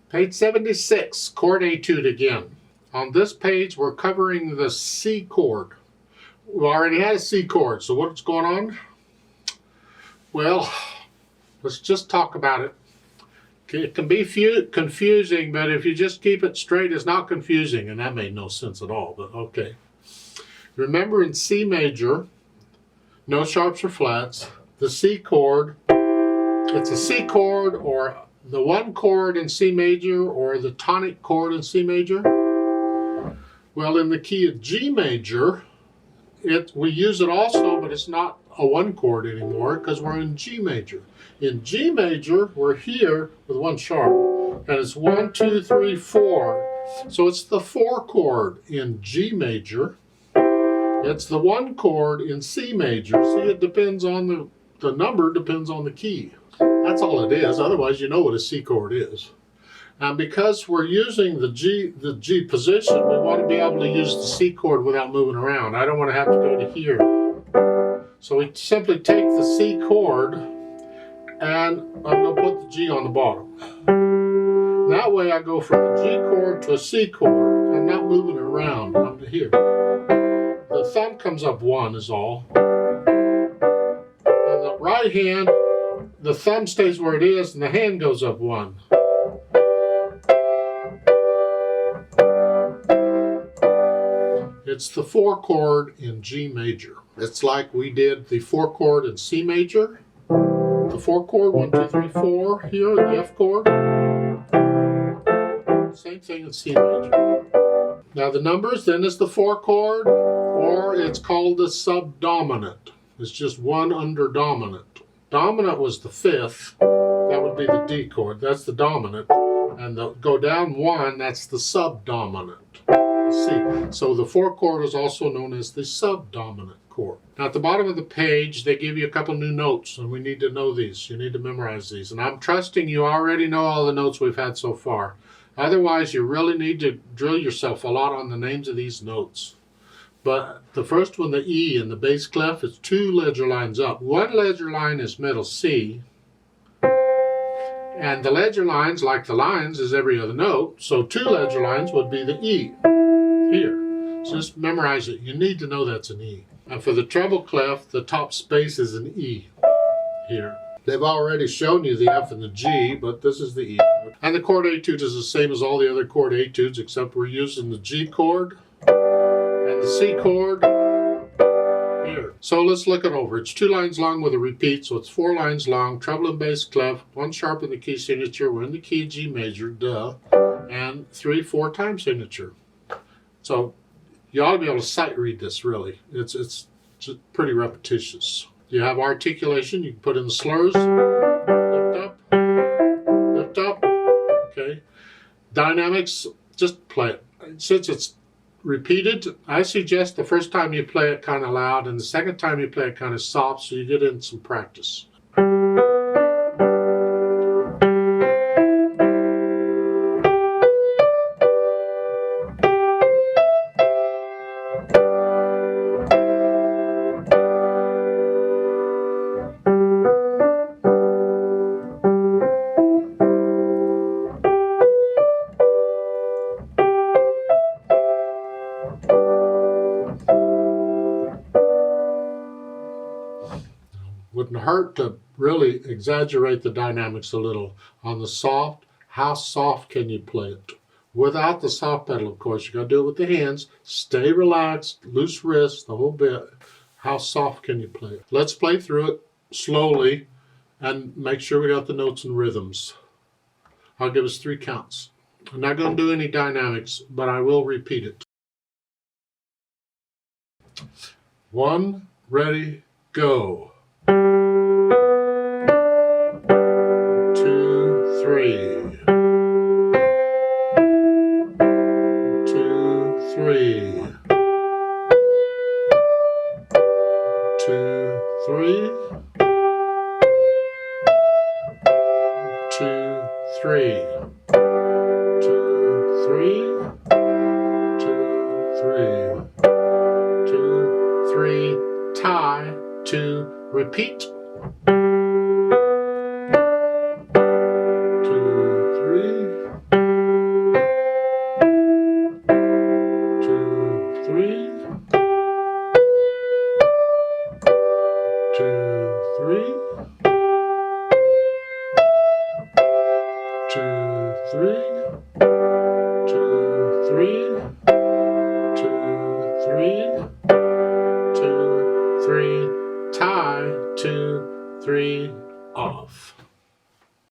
Page 76, Chord Etude again. On this page, we're covering the C chord. We already had a C chord, so what's going on? Well, let's just talk about it. It can be confusing, but if you just keep it straight, it's not confusing, and that made no sense at all, but okay. Remember, in C major, no sharps or flats, the C chord, it's a C chord or the one chord in C major or the tonic chord in C major. Well, in the key of G major, we use it also, but it's not a one chord anymore because we're in G major. In G major, we're here with one sharp, and it's 1, 2, 3, 4. So it's the 4 chord in G major. It's the 1 chord in C major. See, it depends on the number depends on the key. That's all it is. Otherwise, you know what a C chord is. And because we're using the G position, we want to be able to use the C chord without moving around. I don't want to have to go to here. So we simply take the C chord, and I'm going to put the G on the bottom. That way I go from a G chord to a C chord. I'm not moving it around. I'm here. The thumb comes up 1 is all. And the right hand, the thumb stays where it is, and the hand goes up 1. It's the 4 chord in G major. It's like we did the 4 chord in C major. The 4 chord, 1, 2, 3, 4 here, the F chord. Same thing in C major. Now the numbers then is the 4 chord, or it's called the subdominant. It's just 1 under dominant. Dominant was the 5th. That would be the D chord. That's the dominant. And go down 1, that's the subdominant. C. So the 4 chord is also known as the subdominant chord. Now at the bottom of the page, they give you a couple new notes, and we need to know these. You need to memorize these. And I'm trusting you already know all the notes we've had so far. Otherwise, you really need to drill yourself a lot on the names of these notes. But the first one, the E in the bass clef, is 2 ledger lines up. 1 ledger line is middle C. And the ledger lines, like the lines, is every other note. So 2 ledger lines would be the E here. So just memorize it. You need to know that's an E. And for the treble clef, the top space is an E here. They've already shown you the F and the G, but this is the E. And the chord etude is the same as all the other chord etudes, except we're using the G chord and the C chord here. So let's look it over. It's 2 lines long with a repeat, so it's 4 lines long, treble and bass clef, 1 sharp in the key signature, we're in the key G major, duh, and 3 4-time signature. So you ought to be able to sight read this, really. It's just pretty repetitious. You have articulation. You can put in the slurs. Lift up. Okay. Dynamics, just play it. Since it's repeated, I suggest the first time you play it kind of loud and the second time you play it kind of soft so you get in some practice. Wouldn't hurt to really exaggerate the dynamics a little. On the soft, how soft can you play it? Without the soft pedal, of course. You got to do it with the hands. Stay relaxed, loose wrists, the whole bit. How soft can you play it? Let's play through it slowly and make sure we got the notes and rhythms. I'll give us 3 counts. I'm not going to do any dynamics, but I will repeat it. 1, ready, go. 2, 3. 2, 3. 2, 3. 2, 3. 2, 3. 2, 3. 2, 3. Tie. 2. Repeat. 2, 3. 3,